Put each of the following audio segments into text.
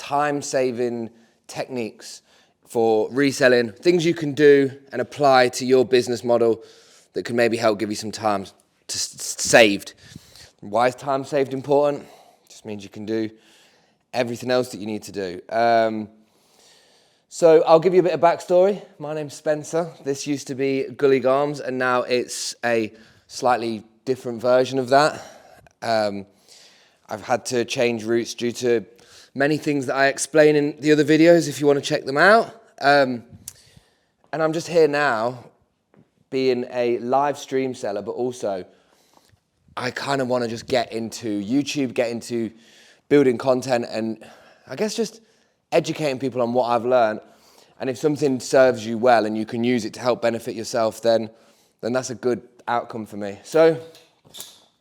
time-saving techniques for reselling, things you can do and apply to your business model that can maybe help give you some time saved. Why is time saved important? It just means you can do everything else that you need to do. So I'll give you a bit of backstory. My name's Spencer. This used to be Gully Garms, and now it's a slightly different version of that. I've had to change routes due to many things that I explain in the other videos if you want to check them out. And I'm just here now being a live stream seller, but also I kind of want to just get into YouTube, get into building content, and I guess just educating people on what I've learned. And if something serves you well and you can use it to help benefit yourself, then that's a good outcome for me. So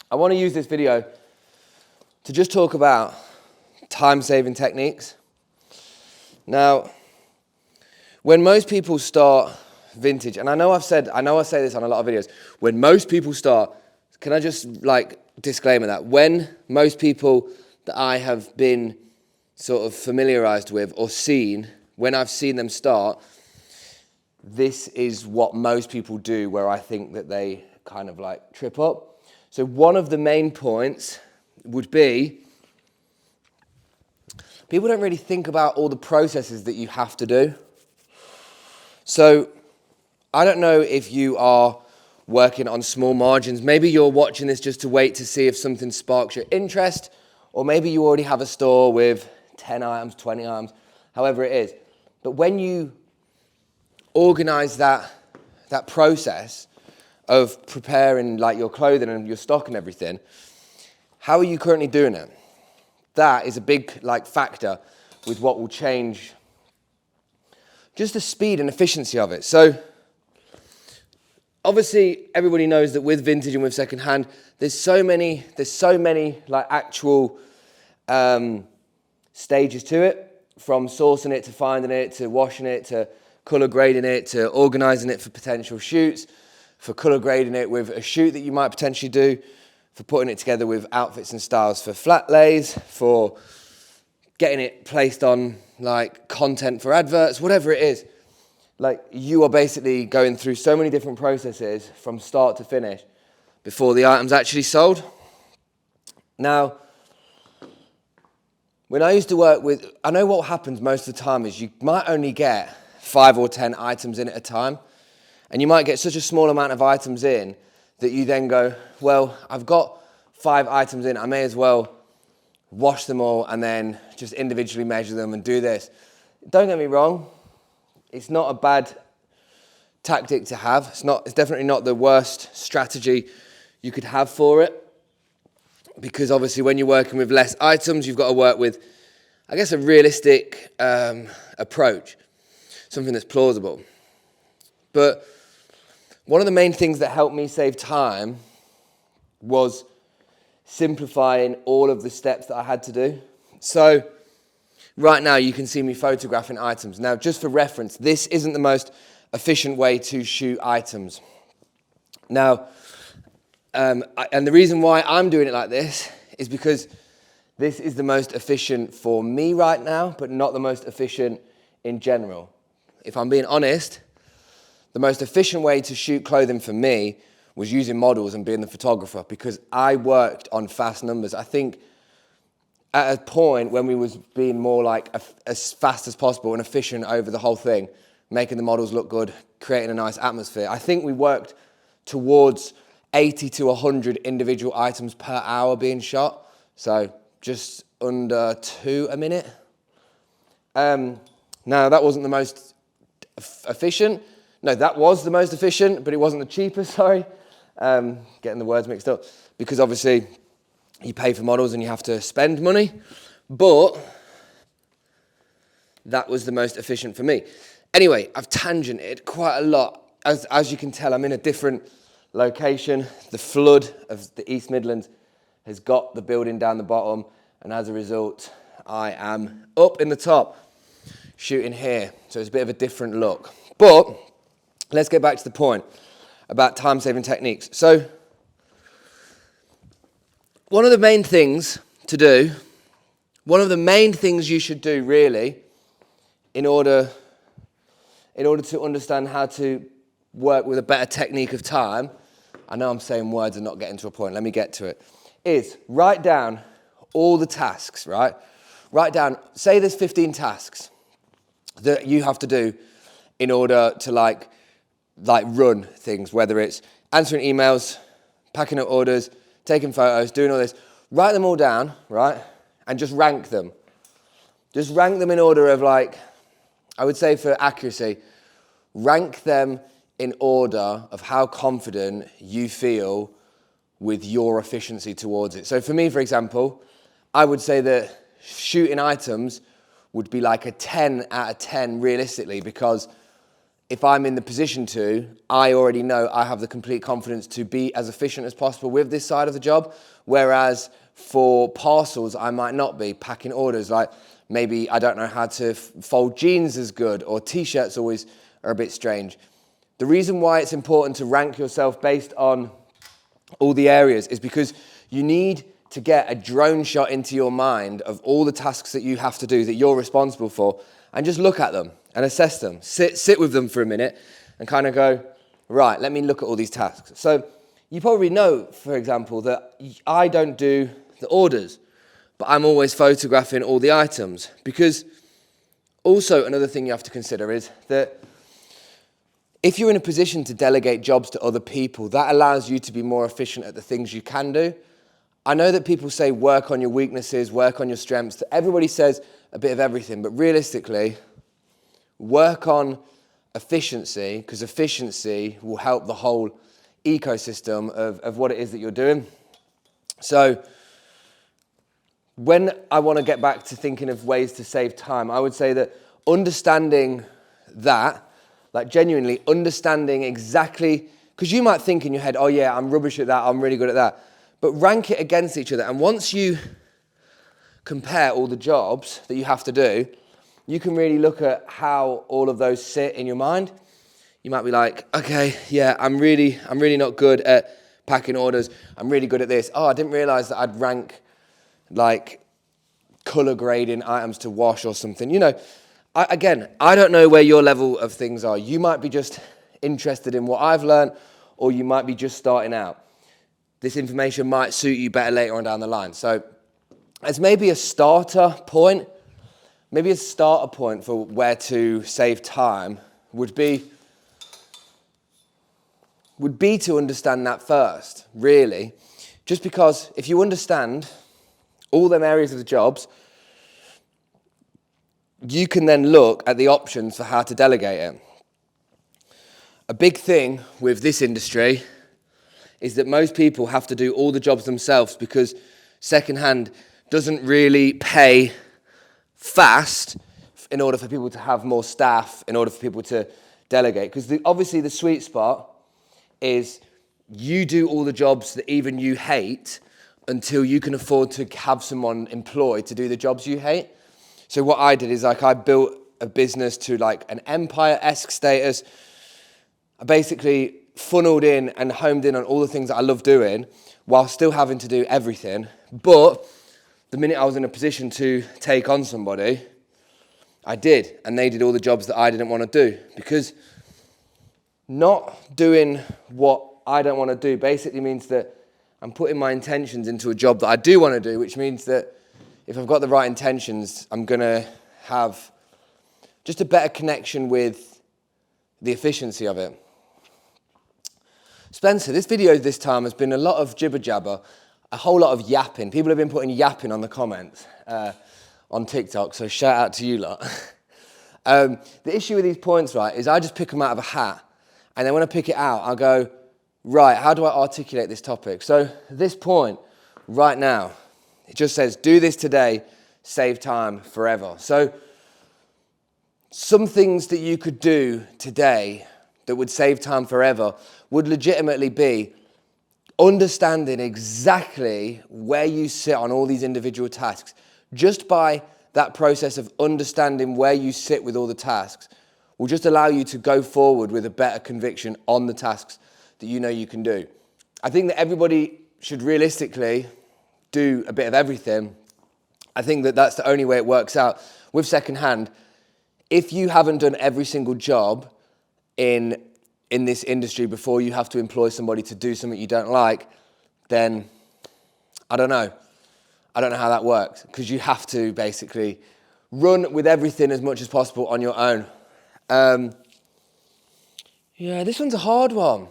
I want to use this video to just talk about time-saving techniques. Now, when most people start vintage, and I know I say this on a lot of videos, when most people start, can I just disclaimer that when most people that I have been sort of familiarized with or seen, when I've seen them start, this is what most people do where I think that they kind of trip up. So one of the main points would be people don't really think about all the processes that you have to do. So I don't know if you are working on small margins. Maybe you're watching this just to wait to see if something sparks your interest, or maybe you already have a store with 10 items, 20 items, however it is. But when you organize that process of preparing your clothing and your stock and everything, how are you currently doing it? That is a big factor with what will change just the speed and efficiency of it. So obviously everybody knows that with vintage and with secondhand, there's so many actual stages to it, from sourcing it to finding it to washing it to color grading it to organizing it for potential shoots, for color grading it with a shoot that you might potentially do, for putting it together with outfits and styles for flat lays, for getting it placed on content for adverts, whatever it is. You are basically going through so many different processes from start to finish before the item's actually sold. Now, when I used to work with, I know what happens most of the time is you might only get 5 or 10 items in at a time, and you might get such a small amount of items in that you then go, well, I've got 5 items in, I may as well wash them all and then just individually measure them and do this. Don't get me wrong, it's not a bad tactic to have. It's definitely not the worst strategy you could have for it, because obviously when you're working with less items, you've got to work with, I guess, a realistic approach, something that's plausible. But one of the main things that helped me save time was simplifying all of the steps that I had to do. So right now you can see me photographing items. Now, just for reference, this isn't the most efficient way to shoot items. Now, and the reason why I'm doing it like this is because this is the most efficient for me right now, but not the most efficient in general. If I'm being honest, the most efficient way to shoot clothing for me was using models and being the photographer, because I worked on fast numbers. I think at a point when we was being more as fast as possible and efficient over the whole thing, making the models look good, creating a nice atmosphere, I think we worked towards 80 to 100 individual items per hour being shot. So just under 2 a minute. Now that wasn't the most efficient. No, that was the most efficient, but it wasn't the cheapest, sorry. Getting the words mixed up. Because obviously you pay for models and you have to spend money. But that was the most efficient for me. Anyway, I've tangented quite a lot. As you can tell, I'm in a different location. The flood of the East Midlands has got the building down the bottom, and as a result, I am up in the top shooting here. So it's a bit of a different look. But let's get back to the point about time-saving techniques. So one of the main things to do One of the main things you should do really in order to understand how to work with a better technique of time, I know I'm saying words and not getting to a point, let me get to it, is write down all the tasks, right? Write down, say there's 15 tasks that you have to do in order to like run things, whether it's answering emails, packing up orders, taking photos, doing all this. Write them all down, right? And just rank them. Just rank them in order of like, I would say for accuracy, rank them in order of how confident you feel with your efficiency towards it. So for me, for example, I would say that shooting items would be like a 10 out of 10 realistically, because if I'm in the position to, I already know I have the complete confidence to be as efficient as possible with this side of the job. Whereas for parcels, I might not be packing orders. Like maybe I don't know how to fold jeans as good, or t-shirts always are a bit strange. The reason why it's important to rank yourself based on all the areas is because you need to get a drone shot into your mind of all the tasks that you have to do that you're responsible for, and just look at them and assess them. Sit with them for a minute and kind of go, right, let me look at all these tasks. So you probably know, for example, that I don't do the orders, but I'm always photographing all the items, because also another thing you have to consider is that if you're in a position to delegate jobs to other people, that allows you to be more efficient at the things you can do. I know that people say work on your weaknesses, work on your strengths. Everybody says a bit of everything, but realistically, work on efficiency, because efficiency will help the whole ecosystem of what it is that you're doing. So when I want to get back to thinking of ways to save time, I would say that understanding that, like genuinely understanding exactly, because you might think in your head, oh yeah, I'm rubbish at that, I'm really good at that. But rank it against each other. And once you compare all the jobs that you have to do, you can really look at how all of those sit in your mind. You might be like, okay, yeah, I'm really not good at packing orders. I'm really good at this. Oh, I didn't realize that I'd rank like color grading items to wash or something. You know, I don't know where your level of things are. You might be just interested in what I've learned, or you might be just starting out. This information might suit you better later on down the line. So as maybe a starter point for where to save time would be to understand that first, really. Just because if you understand all them areas of the jobs, you can then look at the options for how to delegate it. A big thing with this industry is that most people have to do all the jobs themselves, because secondhand doesn't really pay fast in order for people to have more staff, in order for people to delegate. Because obviously the sweet spot is you do all the jobs that even you hate until you can afford to have someone employed to do the jobs you hate. So what I did is I built a business to like an empire-esque status. I basically funneled in and homed in on all the things that I love doing while still having to do everything. But the minute I was in a position to take on somebody, I did. And they did all the jobs that I didn't want to do. Because not doing what I don't want to do basically means that I'm putting my intentions into a job that I do want to do, which means that if I've got the right intentions, I'm going to have just a better connection with the efficiency of it. Spencer, this video this time has been a lot of jibber jabber, a whole lot of yapping. People have been putting yapping on the comments on TikTok, so shout out to you lot. The issue with these points, right, is I just pick them out of a hat, and then when I pick it out, I'll go, right, how do I articulate this topic? So this point right now, it just says, do this today, save time forever. So some things that you could do today that would save time forever would legitimately be understanding exactly where you sit on all these individual tasks. Just by that process of understanding where you sit with all the tasks will just allow you to go forward with a better conviction on the tasks that you know you can do. I think that everybody should realistically do a bit of everything, I think that that's the only way it works out. With secondhand, if you haven't done every single job in this industry before you have to employ somebody to do something you don't like, then I don't know. I don't know how that works, because you have to basically run with everything as much as possible on your own. Yeah, this one's a hard one.